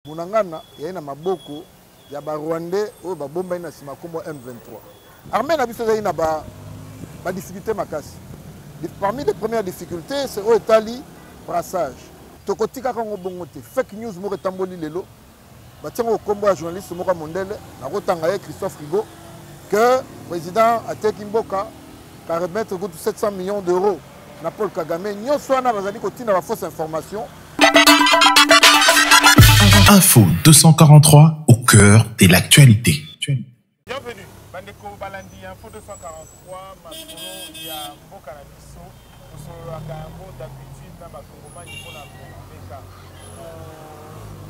Munangana ya na maboko ya ba Rwandais o ba bomba na sima kombo M23. Armée na biso za na ba difficulté makasi. Parmi les premières difficultés, c'est au Italie brassage. Tokotika kango bongote fake news mo retamboli lelo. Batiango kombo ya journaliste Moka Mondele na rotanga Christophe Rigaud que président Ateki Mboka ka remettre 700 millions d'euros na Paul Kagame. Nyonso wana bazali kotina ba fausse information. Info 243 au cœur de l'actualité. Bienvenue, Bandeko Balandi, Info 243, Makolo, ya Mboka na biso, Osolaka yango d'habitude na Bakongoma niveau na Beka.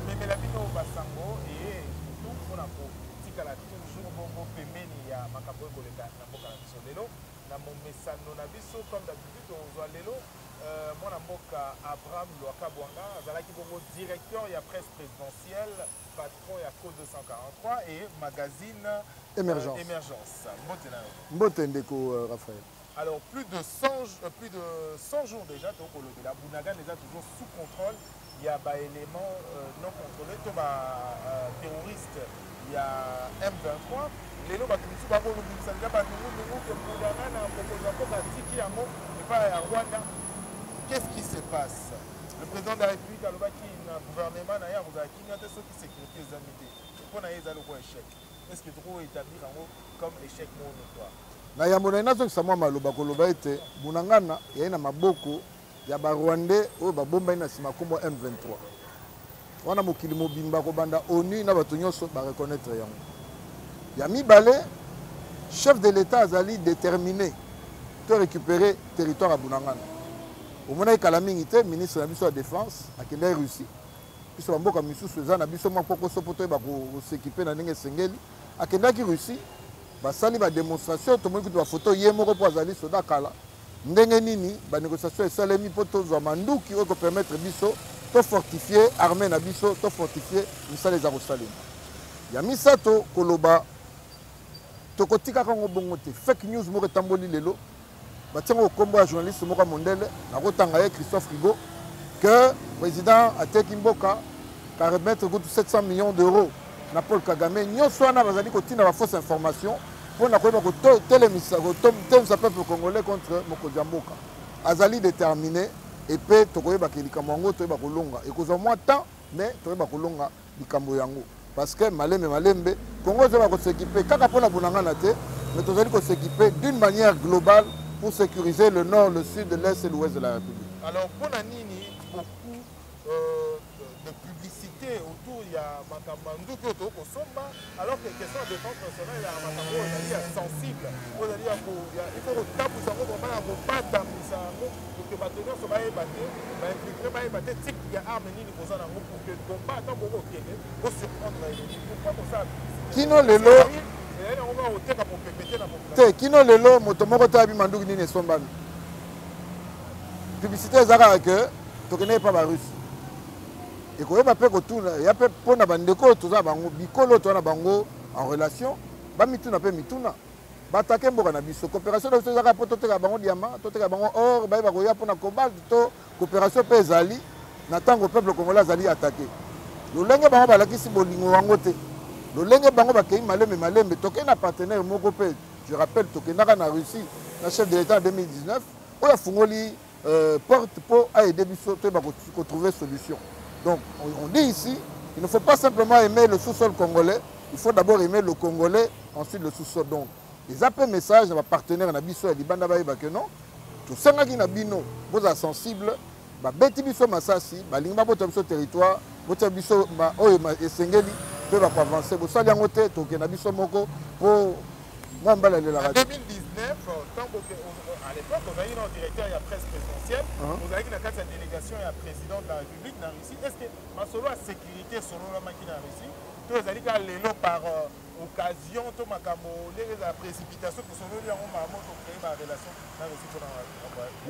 Memela bino basango et surtout mpona kotikala toujours bongo pembeni ya makambo ekoleka na Mboka na biso lelo. Na momesano na biso comme d'habitude ozwa lelo mwana mboka Abraham Lwakabwanga azalaki bongo directeur ya presse présidentielle, patron ya Code 243 et magazine Émergence. Mbote ndeko Raphaël. Alors plus de 100 jours déjà la Bounagan est toujours sous contrôle. Il y a des éléments non contrôlés, tout terroriste, il y a M23. Les lots qui sont qu'est-ce qui se passe? Le président de la République a le gouvernement qui sécurité les amis. Pour échec. Est-ce que tu peux établir comme échec notoire? Na yamona nazo kisamwa maloba koloba ete Bunangana ya na maboko ya ba Rwandais o ba bomba na sima kombo M23. Wana mokili mobimba ko banda ONU na bato nyonso ba reconnaître yango. Ya mibale chef de l'État azali déterminé de récupérer territoire à Bunangana. Au moment où il ministre de la Défense a quitté Russie. Puis sur mboka misusu za na biso mwa poko sopoto ba ko s'équiper na ndenge sengeli a quitté Russie. Basali ba démonstration to moni ba photo ye moko po azali soda kala. Ndenge nini ba négociation esalemi po to zo manduki o ko permettre biso to fortifier armée na biso to fortifier misala za kosalema. Ya misato koloba to kotika kango bongote fake news mo retamboli lelo. Batiango kombo ya journaliste Moka Mondele na rotanga Christophe Rigaud que président Ateki Mboka ka remettre 700 millions d'euros na Paul Kagame. Nyonso wana bazali kotina ba fausse information pour na koyeba ko telemisa ko temsa peuple congolais contre Mokonzi Mboka. Azali déterminé et pe to koyeba ke likambo yango to yeba kolonga et kozwa moins temps mais to yeba kolonga likambo yango parce que malembe Congo va s'équiper kaka pona Bunangana te mais to zali ko s'équiper d'une manière globale pour sécuriser le nord, le sud, l'est et l'ouest de la République. Alors, pour Nanini, beaucoup de publicité autour, il y a Makamandou, alors que la question de défense nationale, il y a Makambo, il est sensible. Il faut que taper ça, pour pas taper pour que maintenant, ça va ébattre, type il y a arme ni pour ça, pour que le combat, tant pour surprendre l'ennemi. Pourquoi pour ça? Qui non le lot? Te kino lelo moto moko tabi manduki nini esombami. Publicité ezaka que tokene pa ba Russie. Et koyeba pe kotuna ya pe pona bandeko toza bango bikolo tona bango en relation ba mituna pe mituna. Ba attaquer mboka na biso coopération de ezaka poto teka bango diamant, to teka bango or ba ba koya pona cobalt to coopération pe ezali na tango peuple congolais azali attaquer. Lolenge bango balakisi bolingo wango te. Lolenge bango bakei malembe toke na partenaire moko pe je rappelle toke na Russie na chef de l'État en 2019 on a fungoli porte pour aider biso to ba ko trouver solution. Donc on dit ici il ne faut pas simplement aimer le sous-sol congolais, il faut d'abord aimer le congolais, ensuite le sous-sol. Donc les appels messages de ma partenaire na biso ya libanda ba yeba que non to sanga ki na bino boza sensible ba beti biso masasi ba linga bota biso territoire bota biso ba oyo esengeli peut avancer. Vous savez, en côté, pour en 2019, à l'époque, on a eu un directeur et la presse présidentielle, vous avez eu la délégation et la président de la République dans la Russie. Est-ce que selon la sécurité, selon la machine en Russie, tous les alliés par occasion, la précipitation, pour selon les moments, pour créer ma relation dans la Russie?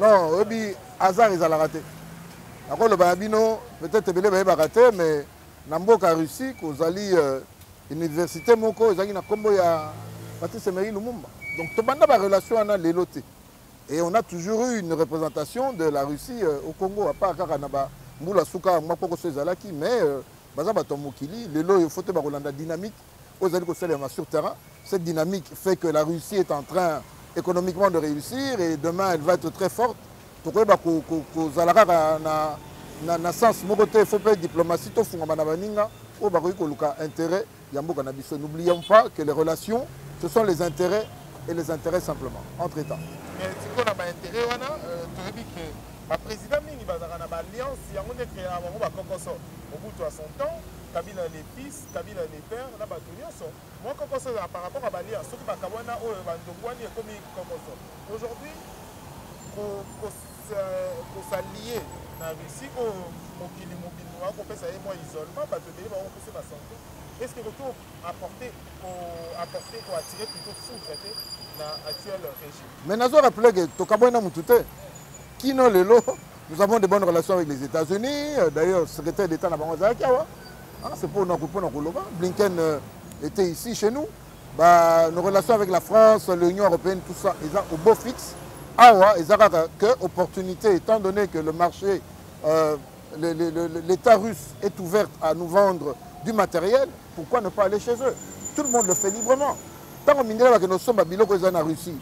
Non, Obi, hasard, ils ont raté. Encore le Babino, peut-être que les raté, mais Namboka Russie, kozali université moko, ezali na kombo ya Patrice Emery Lumumba. Donc tobanda ba relation ana leloté. Et on a toujours eu une représentation de la Russie au Congo, à part kaka na ba mbula suka moko ko sezalaki, mais baza bato mokili lelo il faut te bakolanda dynamique aux alliés sur terrain. Cette dynamique fait que la Russie est en train économiquement de réussir et demain elle va être très forte. Tokoyeba ko zalaka na sens moko te faut pas diplomatie to funga bana baninga o bakoyi koluka intérêt ya mboka na biso. N'oublions pas que les relations ce sont les intérêts et les intérêts simplement entre États. Mais si on a un intérêt wana tu dis que le président mingi bazaka na alliance yango ne créer bango ba kokoso Mobutu à son temps Kabila les fils, Kabila les pères, na bato nyonso. Moi kokoso par rapport à l'alliance soki bakabwana oyo bandongwani ekomi kokoso. Aujourd'hui pour s'allier na Russie au mokili mobile wa ko pesa moi isolement bato de ba ko pesa santé. Est-ce que retour apporter pour attirer plutôt foudre dans l'actuel régime? Mais nous avons rappelé que Tokabouena Moutouté, qui nous nous avons de bonnes relations avec les États-Unis. D'ailleurs, le secrétaire d'État n'a pas c'est pour nous. Blinken était ici chez nous. Nos relations avec la France, l'Union européenne, tout ça, ils ont au beau fixe. Ils ont que opportunité, étant donné que le marché, l'État russe est ouvert à nous vendre du matériel, pourquoi ne pas aller chez eux? Tout le monde le fait librement. Tant qu'on minera que nous sommes à Biloko en Russie,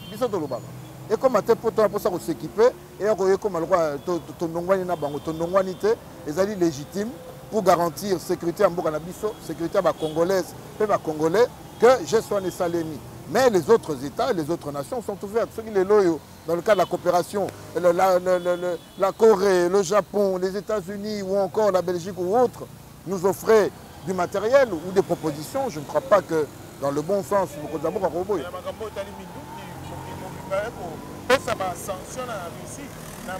et comme à tes potes pour ça s'équiper, et comme ils allaient légitimes pour garantir sécurité en Bokanabiso, sécurité à Congolaise, et Congolais, que je sois né Salémi. Mais les autres États, les autres nations sont ouvertes. Ceux qui les loyaux, dans le cas de la coopération, la Corée, le Japon, les États-Unis ou encore la Belgique ou autres, nous offraient du matériel ou des propositions. Je ne crois pas que dans le bon sens, nous avons un robot. Un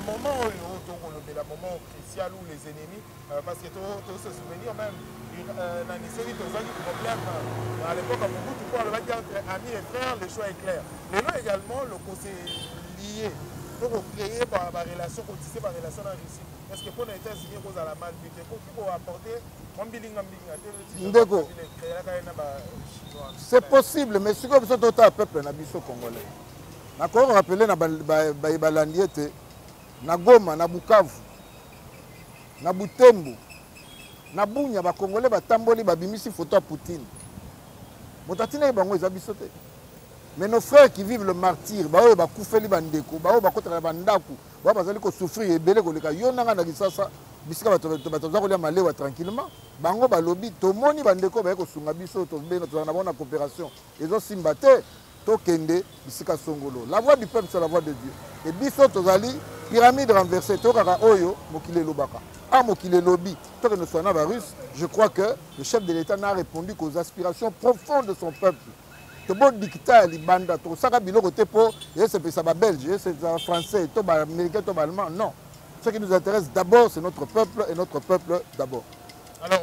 moment crucial où les ennemis, parce que tu se souvenir même, dans l'histoire, tu as des problèmes. À l'époque, à Mobutu, tu peux entre amis et frères, le choix est clair. Mais là également, le côté lié pour créer par relation, pour tisser par relation en Russie. Est-ce que pour les États-Unis, vous avez la mal vite, pour apporter c'est possible, mais si vous avez un peuple congolais, je vais rappeler que na Goma, na Bukavu, na Butembo, na Bunya, les Congolais batamboli babimisi photo à Poutine. Motatina est bango ezabisote. Mais nos frères qui vivent le martyr, baoye bakufeli bandeko, baoye bakotela bandaku, baoye bazali ko souffrir ebele koleka yonanga na kisasa bisika bato kolia malewa tranquillement. Bango balobi tomoni bandeko baye ko sunga biso to beno to na bona coopération. Ezo simbate to kende bisika songolo. La voix du peuple c'est la voix de Dieu. Et biso tozali pyramide renversée to kaka oyo mokile lobaka. Ah mokile lobi, to que nous soyons russe, je crois que le chef de l'État n'a répondu qu'aux aspirations profondes de son peuple. Le bon dictat libanda to saka biloko te po c'est ça belge, c'est français, to américain, to allemand, non. Ce qui nous intéresse d'abord c'est notre peuple et notre peuple d'abord. Alors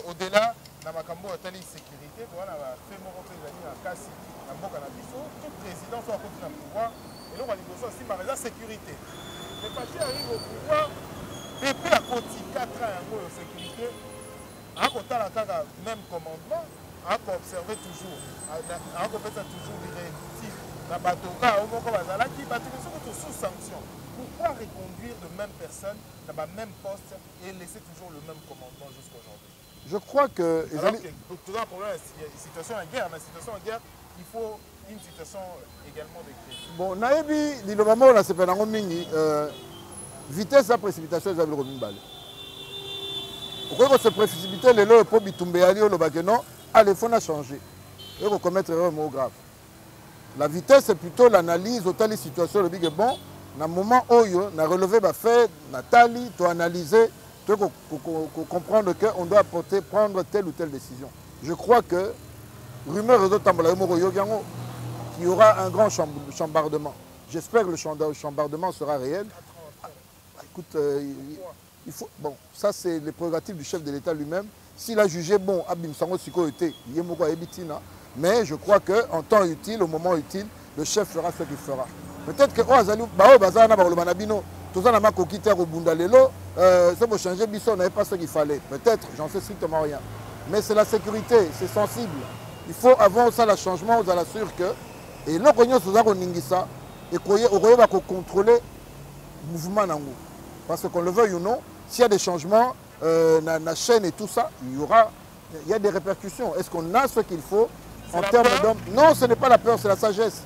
au-delà na makambo tali sécurité, voilà fait mon président à Kassi, na mboka na biso, tout président soit côté na pouvoir et donc on dit aussi par la sécurité. Le parti arrive au pouvoir depuis à côté 4 ans en sécurité, à côté la même commandement. À observer toujours, à faire toujours des réactifs. La batoka, au moment où qui sont sous sanction. Pourquoi reconduire de même personne dans le même poste et laisser toujours le même commandement jusqu'à aujourd'hui? Je crois que... Alors que tout un problème, il y a une situation en guerre, mais situation en guerre, il faut une situation également de crise. Bon, naebi, le moment où on a fait un mingi, vitesse à précipitation, ils avaient le balai. Pourquoi se précipiter les lois pour bitumber à l'eau, le non? Allez, il faut changer. Il faut commettre un mot grave. La vitesse, c'est plutôt l'analyse de telle situation. Le big bon, dans le moment où on a relevé ma fait, Nathalie, tu as analysé, tu as comprendre qu'on doit prendre telle ou telle décision. Je crois que, rumeur qu'il y aura un grand chambardement. J'espère que le chambardement sera réel. Écoute, il faut, bon, ça c'est les prérogatives du chef de l'État lui-même. S'il a jugé bon, mais je crois qu'en temps utile, au moment utile, le chef fera ce qu'il fera. Peut-être que on n'avait pas ce qu'il fallait. Peut-être, j'en sais strictement rien. Mais c'est la sécurité, c'est sensible. Il faut avant ça le changement, on assure que et là et qu'on contrôler le mouvement. Parce qu'on le veuille ou non, s'il y a des changements, la chaîne et tout ça, il y a des répercussions. Est-ce qu'on a ce qu'il faut en termes d'hommes? Non, ce n'est pas la peur, c'est la sagesse.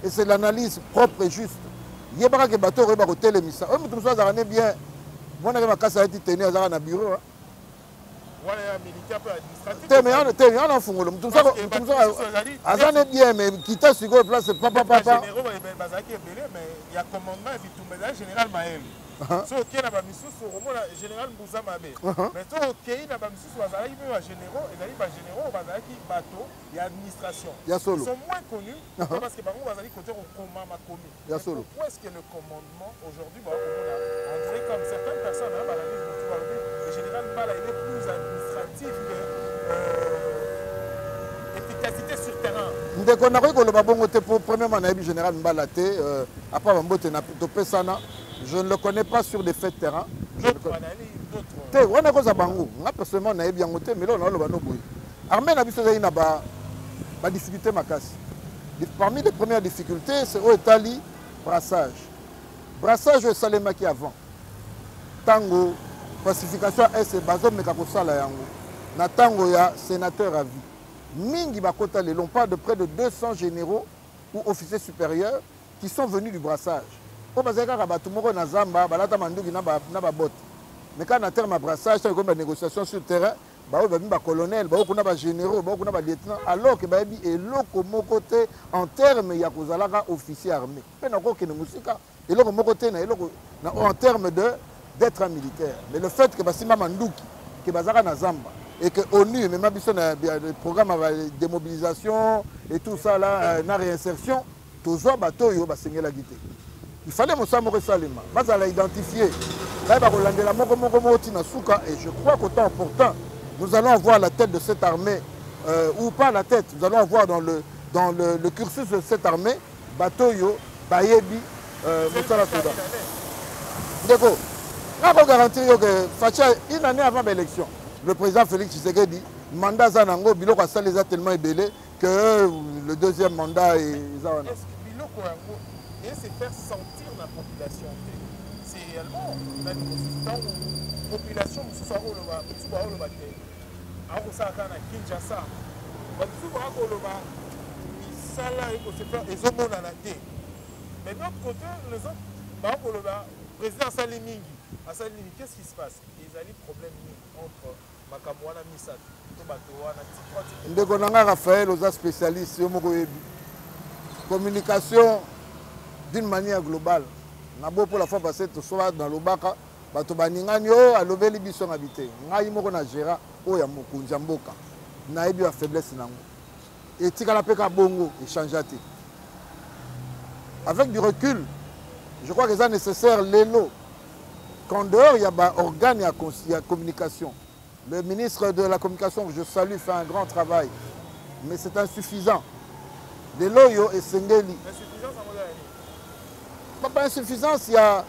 Et c'est l'analyse propre et juste. Il y a des bateaux qui ont été mis. Bien. Moi, je vais casser un tenu à un bureau. Voilà, militaire peu administratif. T'es en fongolo. Tout ça, bien, mais quitter sur le place, c'est papa. Mais il y a commandement et tout, mais général Maël. So qui n'a pas mis sous le général Moussa Mabé. Mais so qui n'a pas mis sous le généraux, et les généraux, qui bateau, il y a administration. Ils sont moins connus parce que par exemple, côté au combat ma commis. Pourquoi est-ce que le commandement aujourd'hui, on dirait comme certaines personnes, le général Mbala il est plus administratif que efficacité sur terrain. Ndeko na ko loba bongo te pour premièrement na yebi général Mbala te après bambote na to pesana. Je ne le connais pas sur des faits de terrain. On a cause à Bango. Moi, personnellement, on a bien noté, mais là, on a le banoboué. Armée n'a pas de difficulté, ma casse. Parmi les premières difficultés, c'est au Italie, brassage. Brassage, c'est Salema qui avant. Tango, pacification, c'est Bazo, mais Kakosala Yango. Na Tango, il y a sénateur à vie. Mingi Bakota, les l'on parle de près de 200 généraux ou officiers supérieurs qui sont venus du brassage. Mais quand on a terme à brassage, il y a des négociations sur le terrain, il y a des colonels, il y a des généraux, il y a des lieutenants, alors que côté en termes il y a des officiers armés. En termes d'être un militaire. Mais le fait que Basima Mandouki, que Bazara Nazamba, et que ONU, même si on a des programmes de démobilisation et tout ça, là, la réinsertion, tout ça, la guité. Il fallait que Moussa Salema. Mais elle a identifié. Et je crois qu'au temps important, nous allons avoir la tête de cette armée, ou pas la tête, nous allons avoir dans le cursus de cette armée, Batoyo, Bayebi, Moussa Souda. D'accord. On va garantir que Facha, une année avant l'élection, le président Félix Tshisekedi, le mandat Zanango, Biloko a les a tellement ébélé que le deuxième mandat est. Et c'est faire sentir la population. C'est réellement la population qui soit au Kinshasa. Mais de l'autre côté, les autres, le président Salimini, qu'est-ce qui se passe? Ils ont des problèmes entre Makamouana Misat, Tobatoana, Ndekonanga Raphaël, aux spécialistes, communication. D'une manière globale. Pour la fois passée, tout soit dans le Baka, Batobaningani, à l'Obeli Bisson habité. Naïmo na Gera, oh ya Mokunjamboka. Naïbi a faiblesse nango. Et Tikalapeka Bongo, il change. Avec du recul, je crois que c'est nécessaire l'élo. Qu'en dehors, il y a un organe et la communication. Le ministre de la communication, que je salue, fait un grand travail. Mais c'est insuffisant. L'élo et Sengeli. Pas insuffisance, il y a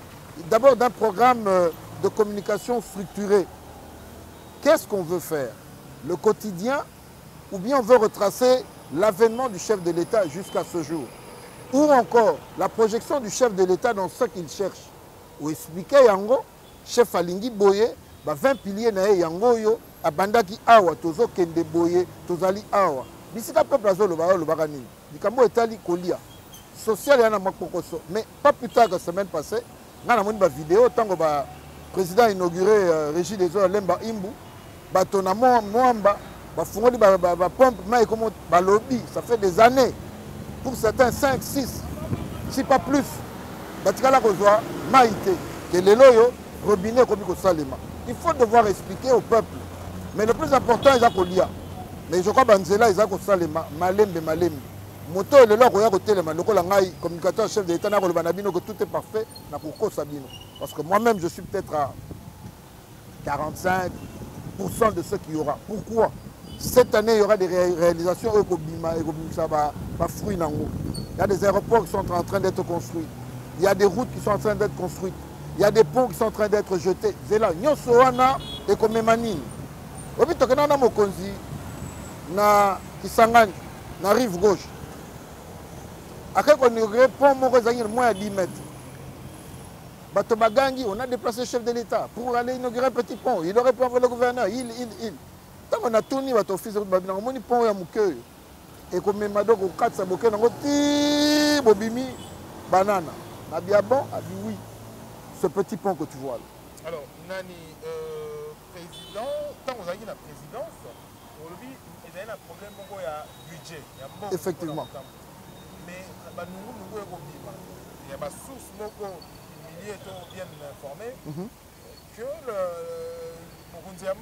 d'abord d'un programme de communication structuré. Qu'est-ce qu'on veut faire? Le quotidien, ou bien on veut retracer l'avènement du chef de l'État jusqu'à ce jour? Ou encore la projection du chef de l'État dans ce qu'il cherche? Ou expliquer Yango, chef Alingi Boye, 20 piliers na Yango yo, abandaki awa, tozo kende Boye, tozali awa. Bisika peuple azo le barani. Dikambo etali kolia. Social, il y a un mais pas plus tard que la semaine passée, on a une vidéo, tant que le président a inauguré Régie des eaux Lemba Imbu, Batona Mwamba, pompe, lobby, ça fait des années, pour certains 5, 6, si pas plus, que les loyaux, robinet comme Salema. Il faut devoir expliquer au peuple. Mais le plus important, c'est qu'il y a. Mais je crois que Banzela, il y a Salema, Malembe. Moto et le loi le communicateur chef de l'État que tout est parfait parce que moi-même je suis peut-être à 45% de ce qu'il y aura. Pourquoi? Cette année il y aura des réalisations il y a des aéroports qui sont en train d'être construits, il y a des routes qui sont en train d'être construites, il y a des ponts qui sont en train d'être jetés. C'est là Nyosoana et comme Manine. Na Kisangani, na rive gauche. À quel point on pont moins à 10 mètres. Bato Bagangi, on a déplacé le chef de l'État pour aller inaugurer un petit pont. Il aurait pu envoyer le gouverneur. Il. Tant qu'on a tourné votre office de Babina, on a pont à Mouké. Et comme même Madok au 4 Saboké, on a dit Bobimi, banana. On a dit bon, on a dit oui. Ce petit pont que tu vois là. Alors, Nani, président, tant qu'on a eu la présidence, aujourd'hui, il y a un problème il y a budget. Effectivement. Mais nous, il y a des sources milliers bien informées que le Burundi a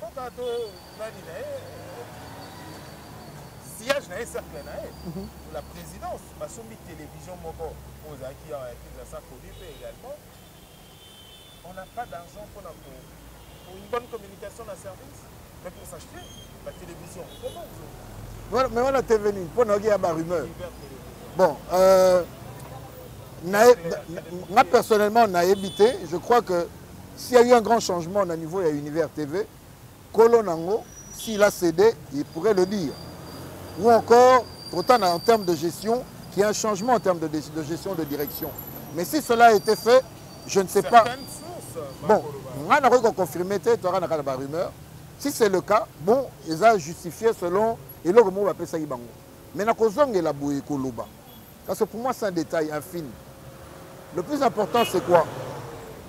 siège dans un cercle la présidence, la télévision qui a ça également. On n'a pas d'argent pour une bonne communication d'un service, mais pour s'acheter la télévision. Comment vous... Mais on a été venu pour nous dire des rumeurs. Bon, moi personnellement, on a évité. Je crois que s'il y a eu un grand changement au niveau de l'Univers TV, Kolonango, s'il a cédé, il pourrait le dire. Ou encore, autant en termes de gestion, qu'il y a un changement en termes de gestion, de direction. Mais si cela a été fait, je ne sais pas. Bon, on a confirmé, tu auras la rumeur. Si c'est le cas, bon, ils ont justifié selon et le mot appelle ça Ibango. Mais na kozonge la boué koloba. Parce que pour moi c'est un détail infime. Le plus important c'est quoi?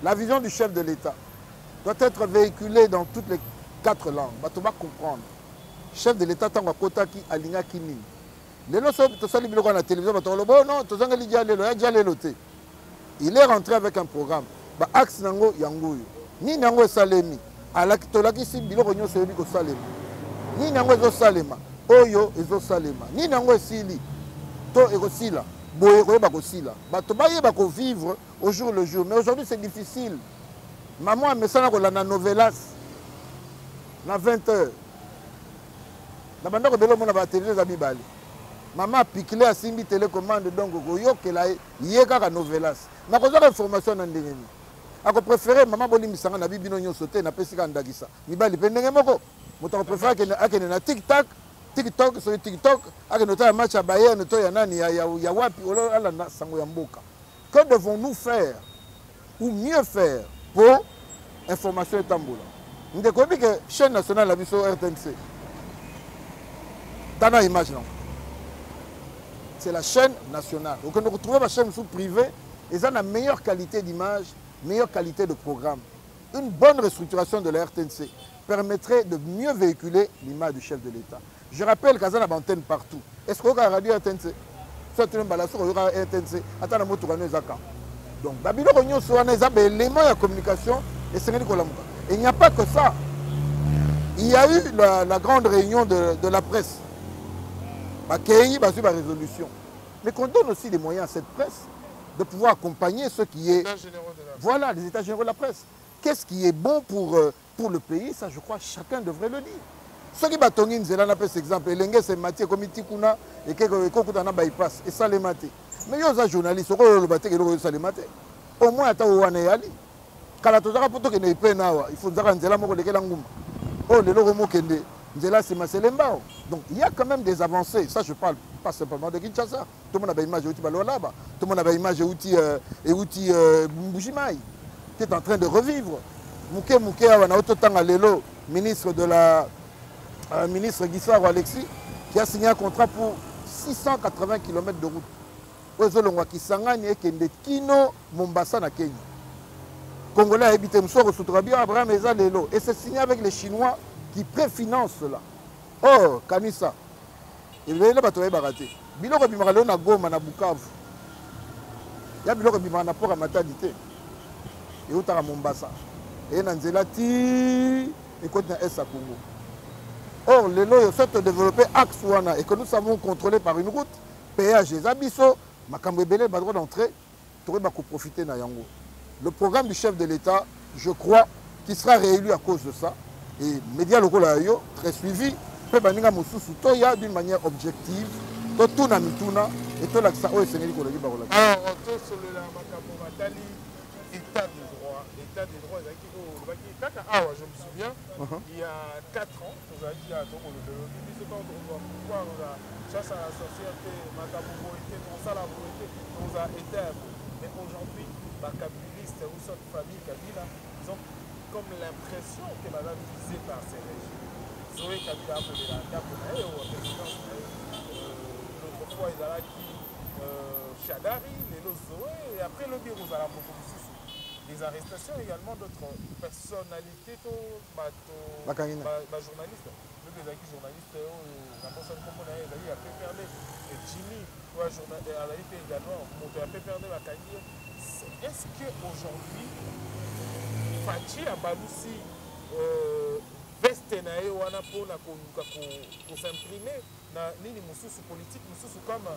La vision du chef de l'État doit être véhiculée dans toutes les 4 langues. Tu vas comprendre. Chef de l'État tango kota ki alinga kini. Les lots to sali biloko na télévision ba to lobo non to zanga li dialelo ya dialelo te. Il est rentré avec un programme. Ba axe nango yangoyo. Ni nango esalemi. Alaki tolakisi biloko nyonso yebi ko salema. Ni nango ezo salema. Oyo ezo salema. Ni nango esili. To ekosila. Boye koyeba kosila. Bato bayeba ko vivre au jour le jour. Mais aujourd'hui c'est difficile. Maman mesana ko la na novelas. Na 20h. Na banda ko belo mona ba télévision za mibali. Maman pikile asimbi télécommande donc koyokela ye kaka novelas. Na kozaka information na ndenge. Ako préféré maman bolimisanga na bibino nyonso te na pesika ndakisa. Mibali pe ndenge moko. Moto préféré akene na TikTok sur TikTok akene nota match ya Bayern to ya nani ya wapi ala na sango ya mboka. Que devons-nous faire ou mieux faire pour information etambola? Ndeko bi que chaîne nationale la biso RTNC. Tana image non. C'est la chaîne nationale. Donc on retrouve la chaîne sous privée et ça a la meilleure qualité d'image, meilleure qualité de programme. Une bonne restructuration de la RTNC permettrait de mieux véhiculer l'image du chef de l'État. Je rappelle qu'il y a une antenne partout. Est-ce qu'il y a une radio RTNC? Soit il y a une RTNC. Attends, donc, il y a des éléments de communication et il n'y a pas que ça. Il y a eu la grande réunion de la presse. Il y a eu la résolution. Mais qu'on donne aussi des moyens à cette presse de pouvoir accompagner ce qui est... Voilà, les états généraux de la presse. Qu'est-ce qui est bon pour le pays? Ça, je crois, chacun devrait le dire. Ceux qui battent cet exemple, l'engrais c'est Mathieu comme Tikuna et quelqu'un bypass et ça les maté. Mais il y a des journalistes qui ont battu et ça les maté. Au moins, il y a des gens quand la toza poto que ne penawa, il faut dire nzela moko lekela nguma. Oh le loro mokende, nzela c'est maselembao. Donc il y a quand même des avancées. Ça je parle pas simplement de Kinshasa. Tout le monde a une image outil balolaba, tout le monde a une image outil Mbujimai qui est en train de revivre. Mouké awana ototanga lelo, ministre de la ministre Guissaro Alexis qui a signé un contrat pour 680 km de route. Ozolongwa Kisangani et Kende Kino Mombasa na Kenya. Congolais habité Moussoro Soutrabia Abraham Eza Lelo. Et c'est signé avec les Chinois qui préfinancent cela. Oh, Kanissa. Il y a des baraté. Biloko Bimaralo na Goma na Bukavu. Il y a Biloko Bimaralo na Port à Matadité. Et où à Mombasa. Et Nanzela Ti. Et côté na Essa Congo. Or, les lois sont développés axe Wana et que nous savons contrôler par une route, péage des Abisso, Makambebele, droit d'entrée, tu aurais profiter na Yango. Le programme du chef de l'État, je crois, qu'il sera réélu à cause de ça. Et médias locaux très suivis, peut baninga Moussousou, Toya d'une manière objective, tout na mituna et tout l'accent au Sénégal qu'on a dit barola. Alors, on tourne sur le Makamomatali, état de droit. L'état des droits, je me souviens, il y a 4 ans, on a dit à chasse à la société, on a été. Mais aujourd'hui, Bakabili journalistes ou soit famille Kabila, ils ont comme l'impression que madame visée par ces régimes. Zoé Kabila a volé la table au présidence. L'autre fois, ils allaient qui Chadari, les Zoé, et après le bureau, ils allaient des arrestations également d'autres personnalités, journalistes. Les journalistes, il a fait perdre Jimmy, également, il a fait perdre la carrière. Est-ce qu'aujourd'hui, Fachi a balousi veste na ye wana mpona s'imprimer na nini mosusu politique mosusu comme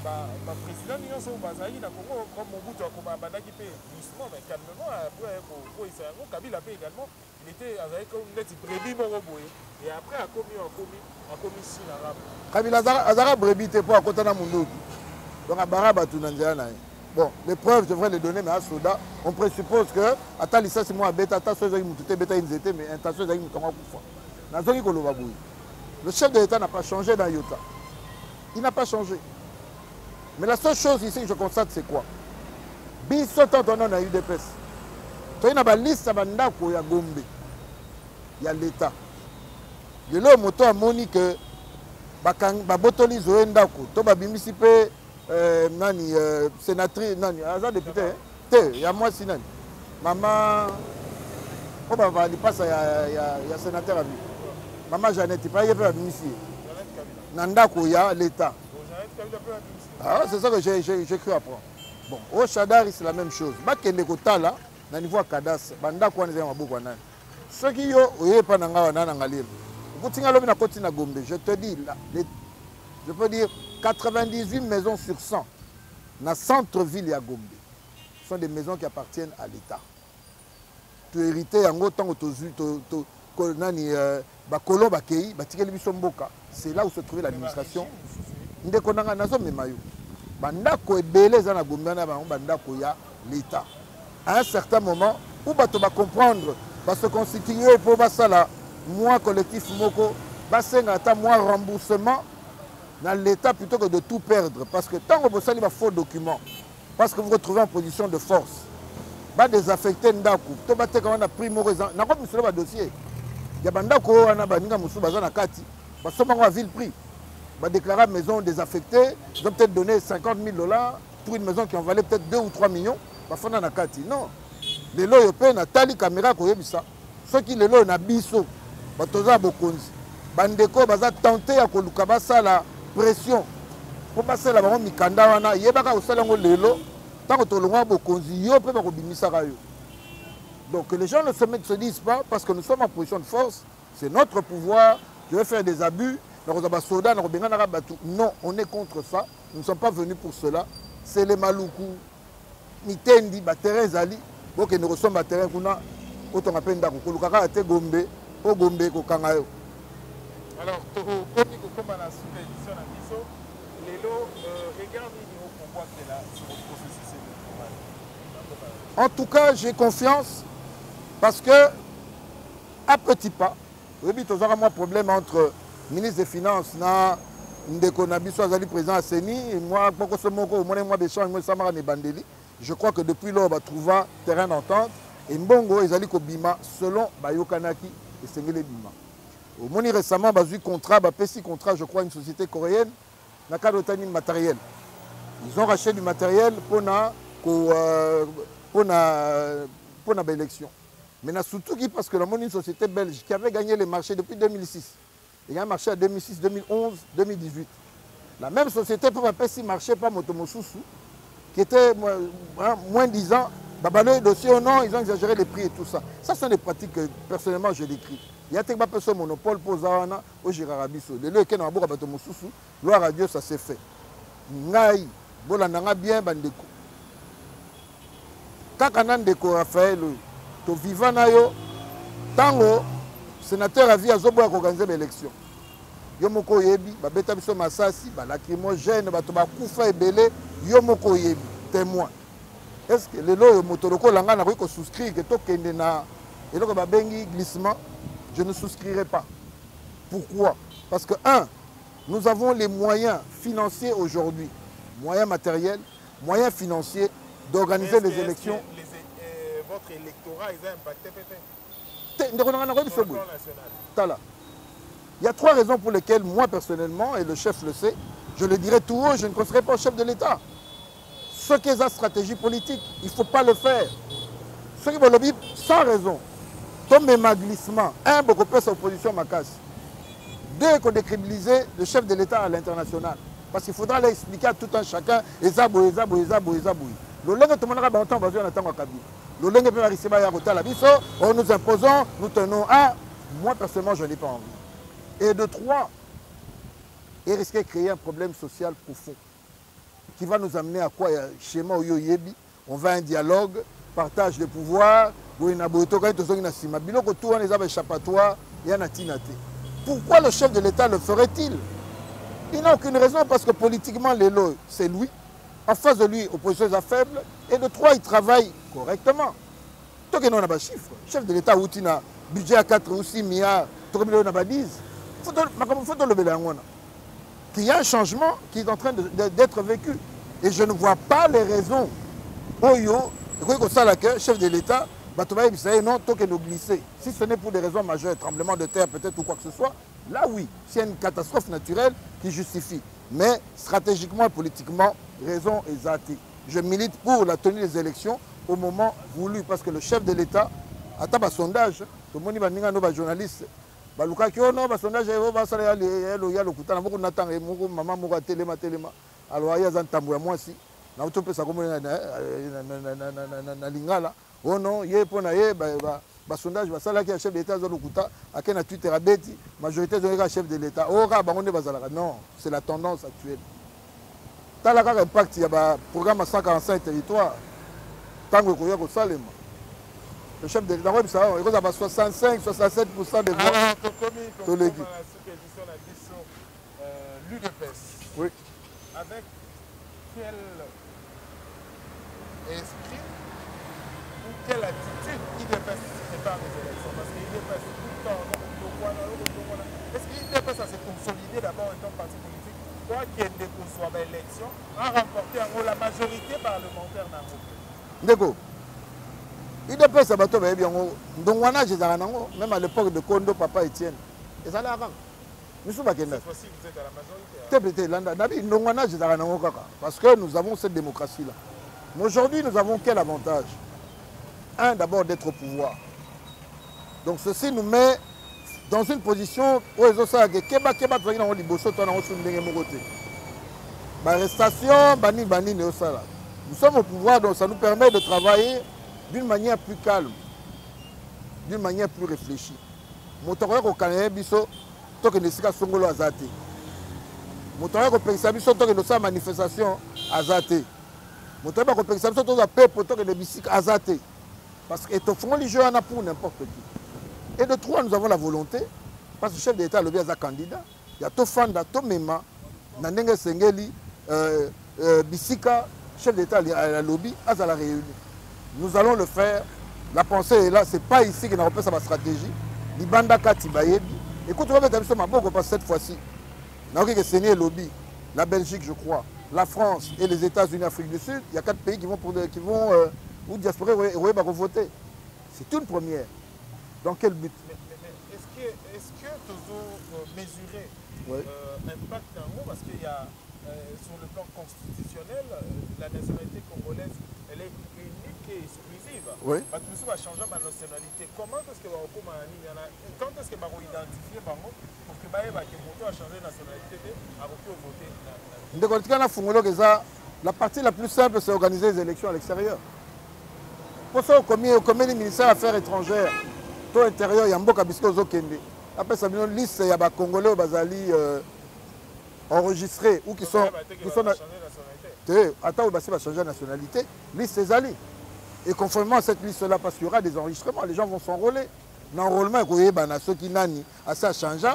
baprésident nyonso bazali na Congo comme Mobutu abandaki mpe doucement mais calmement après koyisa yango Kabila mpe également il était azali comme neti brebis moko boye et après akomi sina rabe Kabila azala brebis te mpo akota na munduki donc abara bato na nzela na ye. Bon, les preuves, je devrais les donner, mais à Soda, on présuppose que, attends, ça c'est moi, bêta, attends, ça c'est bêta, mais intention, c'est le chef de l'État n'a pas changé dans Yota. Il n'a pas changé. Mais la seule chose ici que je constate, c'est quoi? Bissotant, on a eu des pèses. Il y a une liste, il y a Gombe. Il y a l'État. Il y a moto à Moni que, Botoli Zoendako, Toba Bimisipe, nani sénatrice nani aza député te ya moi si nani maman on va aller passer ya sénateur ami maman Jeannette pas y peut administrer nanda ko ya l'état ah c'est ça que j'ai cru apprendre bon au Chadari c'est la même chose ba kende ko tala na niveau cadastre banda ko nzema maboko nani ceux qui yo oye pa nanga wana na ngalilo kutinga lobi na koti na Gombe je te dis là je peux dire 98 maisons sur 100 dans le centre-ville à Gombe sont des maisons qui appartiennent à l'État. Tu hérité en autant que c'est là où se trouvait l'administration. L'État. À un certain moment, où tu vas comprendre, va se constituer pour ça, moi collectif Moko, moi remboursement. Dans l'État plutôt que de tout perdre. Parce que tant que vous avez un faux document, parce que vous vous retrouvez en position de force, va désaffecter Ndaku. Tu vas te faire un prix mauvais. Il y a un dossier. Il y a un Ndaku, il y a un Moussou, il y a un Kati. Parce que va ville prix. Va déclarer maison désaffectée. Ils ont peut-être donné 50 000 $ pour une maison qui en valait peut-être 2 ou 3 millions. Va faire un Kati. Non. Les lois européens, Nathalie Caméra, ça. Ceux qui les lois, na biso. Va toza bokonzi. Bandeko, va tenter à koluka ça là. Pression pour passer la baron mikanda wana yebaka osalango lelo tant que tolongwa bokonzi yo pe bakobimisa yo. Donc les gens ne se disent pas parce que nous sommes en position de force, c'est notre pouvoir, je vais faire des abus, non, on est contre ça, nous ne sommes pas venus pour cela, c'est les maloukou mitendi ba terrain zali bo ke ne reçoit ba terrain kuna autant appelle ndako kolukaka ate Gombe o Gombe ko kanga yo. Alors, Tony Kokoma la sous-édition à Miso, Lélo, regarde au pouvoir qui est là sur le processus électoral. En tout cas, j'ai confiance parce que, à petits pas, oui, il y a un problème entre le ministre des Finances, Ndeko Nabiso Azali, président à Seni, et moi, je crois que depuis là, on va trouver terrain d'entente. Et Mbongo, Ezali Kobima, selon Bayokanaki et Sengele Bima. Au Moni récemment, il y a eu contrat, je crois, une société coréenne, dans le cadre de matériel. Ils ont racheté du matériel pour l'élection. Mais surtout parce que la Moni, une société belge qui avait gagné les marchés depuis 2006. Il y a un marché à 2006, 2011, 2018. La même société pour un marché par Motomosusu, qui était moins 10 ans. Le dossier au nom, ils ont exagéré les prix et tout ça. Ça, sont des pratiques que personnellement je décris. Il y a un peu de monopole pour Zawana au Girarabiso. Le lieu qui est dans le bateau Moussousou, gloire à Dieu, ça s'est fait. Ngaï, Bolananga bien, Bandeko. Kakanan Deko Raphaël, to vivant nayo, tango, sénateur a vu à Zobo à organiser l'élection. Yomoko Yebi, Babeta Biso Masasi, lacrymogène, Batoba Koufa et Belé, Yomoko Yebi, témoin. Est-ce que les lois motoroko langa n'a pas souscrit que tout kende na et donc babengi glissement, je ne souscrirai pas. Pourquoi? Parce que nous avons les moyens financiers aujourd'hui, moyens matériels, moyens financiers d'organiser les élections. notre électorat, ils ont impacté peut-être. Il y a 3 raisons pour lesquelles moi personnellement, et le chef le sait, je le dirai tout haut, je ne conseillerais pas au chef de l'État. Ce qui est la stratégie politique, il ne faut pas le faire. Ce qui veut le dire, sans raison, comme un glissement, un, beaucoup plus opposition ma casse. 2, qu'on décrédibiliser le chef de l'État à l'international. Parce qu'il faudra leur expliquer à tout un chacun, le lengue tout le monde a besoin d'attendre Kabila. Le lengue peut arriver à la biso, nous imposons, nous tenons un. Moi personnellement, je n'ai pas envie. Et de 3, il risquait de créer un problème social profond qui va nous amener à quoi? Schéma Oyo-Yebi, on va à un dialogue, partage de pouvoir, pourquoi le chef de l'État le ferait-il? Il n'a aucune raison parce que politiquement, l'élo, c'est lui. En face de lui, opposition est faible. Et de 3, il travaille correctement. Tant que nous avons des chiffres, le chef de l'État a un budget à 4 ou 6 milliards, il y a 10. Il faut le bélangouna. Il y a un changement qui est en train d'être vécu. Et je ne vois pas les raisons. Oyo, le chef de l'État, non, tant que nous glisser. Si ce n'est pour des raisons majeures, tremblement de terre peut-être ou quoi que ce soit, là oui, c'est une catastrophe naturelle qui justifie. Mais stratégiquement et politiquement, raison exacte. Je milite pour la tenue des élections au moment voulu parce que le chef de l'État a un sondage. Tout le monde va dire nos journalistes. Baluka qui non, le sondage va ça y le kuta na beaucoup n'attend et mon maman moura téléma. Alors il y a un tambour moi aussi. Na auto pesa comme na lingala. Oh non, yé pona yé ba sondage va ça là qui est chef de l'État le kuta à quel Twitter a bêti majorité de chef de l'État. Oh ka bango ne bazalaka. Non, c'est la tendance actuelle. Dans la cas impact, il y a un programme à 145 territoires. Tant que vous avez le chef de l'État, il y a 65-67% des voix. L'UDPS. Oui. Avec quel esprit ou quelle attitude l'UDPS prépare les élections? Parce que l'UDPS, tout le temps, est-ce que l'UDPS a se consolidé d'abord étant parti politique? Quoi qu'il y ait des soit l'élection, a remporté la majorité parlementaire dans le Ndeko, l'UDPS a battu bien. Même à l'époque de Kondo, Papa Etienne. Et ça l'a avant. Nous sommes cette fois-ci, vous êtes à la majorité. Parce que nous avons cette démocratie-là. Mais aujourd'hui, nous avons quel avantage? Un, d'abord d'être au pouvoir. Donc ceci nous met dans une position où ils ont ça, nous sommes au pouvoir, donc ça nous permet de travailler d'une manière plus calme, d'une manière plus réfléchie. Parce que les jeux en a pour n'importe qui. Et de 3, nous avons la volonté, parce que le chef d'État est un candidat, il y a tout Fanda, tout Mema, Nanenge Sengeli, Bissika, chef d'État à la lobby, à la réunion. Nous allons le faire. La pensée est là, ce n'est pas ici qu'on a repéré sa stratégie. Libanda Katibayebi. Écoute, on va mettre un peu parce que cette fois-ci, nous avons signé le lobby, la Belgique, je crois, la France et les États-Unis, l'Afrique du Sud. Il y a 4 pays qui vont ou diaspora voter. C'est une première. Dans quel but? Est-ce que tu as mesuré l'impact en haut? Parce qu'il y a, sur le plan constitutionnel, la nationalité congolaise, elle est unique et exclusive. Oui. Tout va changer ma nationalité. Comment est-ce que quand est-ce que va identifier pour que va changer de nationalité à voter? La partie la plus simple, c'est organiser les élections à l'extérieur. Pour ça, comme le ministère des Affaires étrangères, tout intérieur, il y a un beau cabisco au Kende. Après, ça une liste, il y a des Congolais au Bazali enregistrés ou qui sont. Attends, il va changer de nationalité. Liste, c'est Zali. Et conformément à cette liste-là, parce qu'il y aura des enregistrements, les gens vont s'enrôler. L'enrôlement, il y a ceux qui n'ont pas ça change.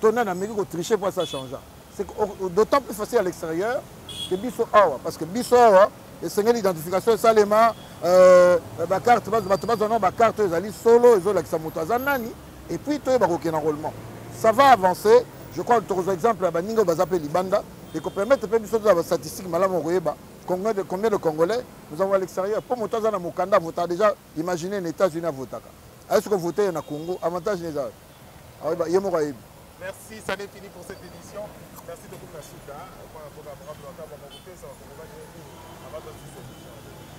Ton en Amérique, il tricher pour ça change. C'est d'autant plus facile à l'extérieur que Bisso Awa. Parce que Bisso Awa, et c'est l'identification, ça les mains, la carte, la carte, solo, et puis tu as un enrôlement. Ça va avancer. Je crois que tu as un exemple à Baningo Bazapé Libanda, et qu'on permet de faire des statistiques, Combien de Congolais nous avons à l'extérieur? Pour monter dans Mokanda, vous avez déjà imaginé les États-Unis à voter. Est-ce que vous votez au Congo? Avantage les autres. Merci, ça n'est fini pour cette édition. Merci de vous, Nasuka.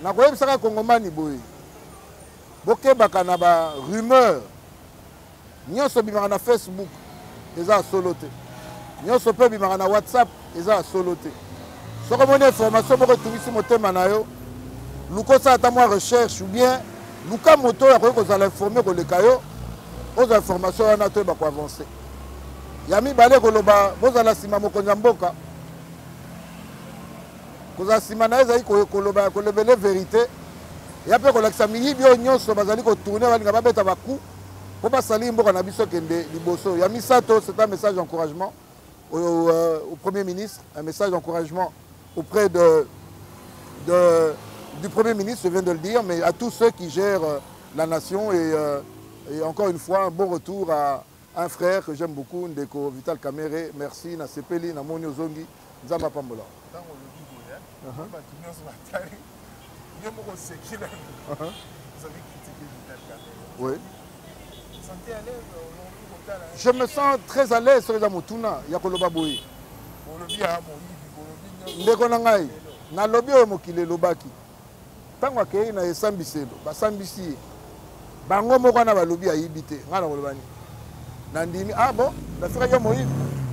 Nakoyebisaka Kongomani boye. Bokebaka na ba rumeur. Nyonso bimaka na Facebook, eza solo te. Nyonso pe bimaka na WhatsApp, eza solo te. Soko moni information moko tubisi motema na yo. Lukosa ata mwa recherche ou bien luka moto ya koyeko za informer koleka yo. Aux informations wana to ba ko avancer. Yami bale koloba bozala sima mokonzi ya mboka. Koza sima na ezali koloba kolebele vérité. Ya pe kolakisa miyibi oyo nyonso bazali kotourner balinga babeta baku. Pour pas salir mboka na biso kende liboso. Yami Sato, c'est un message d'encouragement au Premier ministre, un message d'encouragement auprès du Premier ministre, je viens de le dire, mais à tous ceux qui gèrent la nation et encore une fois, un bon retour à un frère que j'aime beaucoup, Ndeko Vital Kamere. Merci, na sepeli, na moni ozongi, Nzamba Pambola. Oui. Je me sens très à l'aise sur les Amotuna, Yakoloba Boy. Ndeko nangai, na lobi o mokile lobaki. Tango akei na esambiselo, basambisi. Bango moko na balobi ayibite, ngana kolobani. Nandimi, ah bon, la frère yo moyi.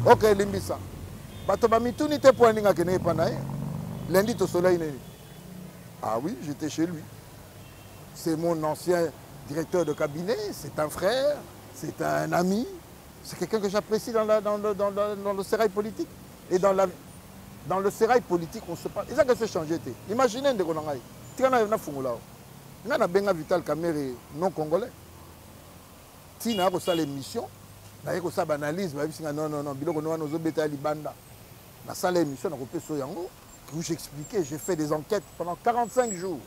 OK, limbisa. Bato ba mituni te po ninga kene pa na ye. Lundi au soleil neni. Ah oui, j'étais chez lui. C'est mon ancien directeur de cabinet, c'est un frère, c'est un ami, c'est quelqu'un que j'apprécie dans le sérail politique. Et dans le sérail politique, on se parle. Et ça que c'est changé. Imaginez de Konangaï. Tu as un fungula. Il y a un Vital Kamere non congolais. Tu as une émission. Il y a une analyse. Non, non, non. Il y a une bêta libanda. La salle émission, où j'expliquais, j'ai fait des enquêtes pendant 45 jours.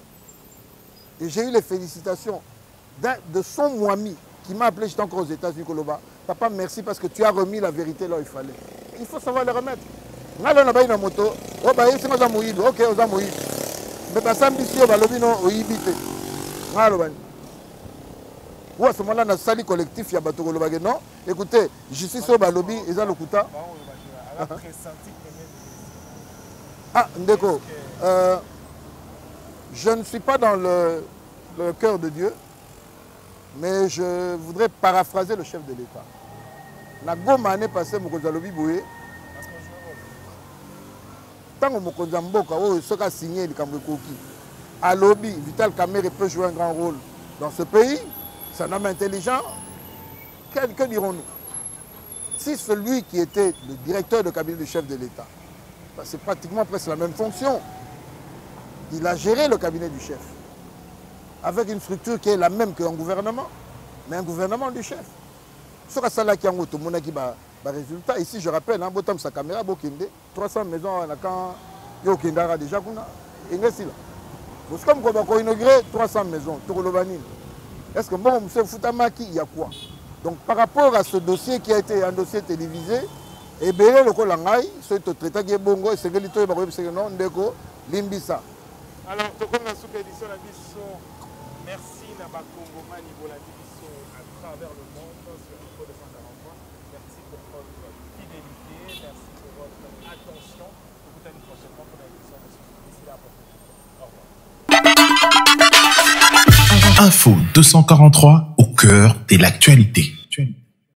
Et j'ai eu les félicitations de son Moami qui m'a appelé, j'étais encore aux États-Unis, Koloba. Papa, merci parce que tu as remis la vérité là où il fallait. Il faut savoir le remettre. On a une moto, ok, on a moïse. Mais pas ça, ambitieux, on a ou à ce moment-là, dans le sali collectif, il y a Bato Koloba. Non, écoutez, justice au Balobi, ils ont le Kouta. Ah, Ndeko, je ne suis pas dans le cœur de Dieu, mais je voudrais paraphraser le chef de l'État. La goma année passée, Mokozalobi Boué, tant que Mokozamboka, ce qu'a signé le Kambekoki, à lobby, Vital Kamere peut jouer un grand rôle dans ce pays. C'est un homme intelligent. Que dirons-nous? Si celui qui était le directeur de cabinet du chef de l'État, c'est pratiquement presque la même fonction, il a géré le cabinet du chef, avec une structure qui est la même qu'un gouvernement, mais un gouvernement du chef. Ce que ça là qui a un résultat, ici je rappelle, hein, Botam sa caméra, 300 maisons, quand Yokindara déjà, c'est comme qu'on a inauguré 300 maisons, est-ce que bon, M. Foutamaki, il y a quoi? Donc par rapport à ce dossier qui a été un dossier télévisé, et bien le Kolangai, ce traité qui est bongo, et c'est que l'Ito est non, Ndeko, Limbisa. Alors, comme la sous-édition, la mission, merci Nabakongo Mani pour la division à travers le monde sur Info 243. Merci pour votre fidélité, merci pour votre attention. Vous êtes prochainement pour la édition de d'ici là. Au revoir. Info 243 au cœur de l'actualité.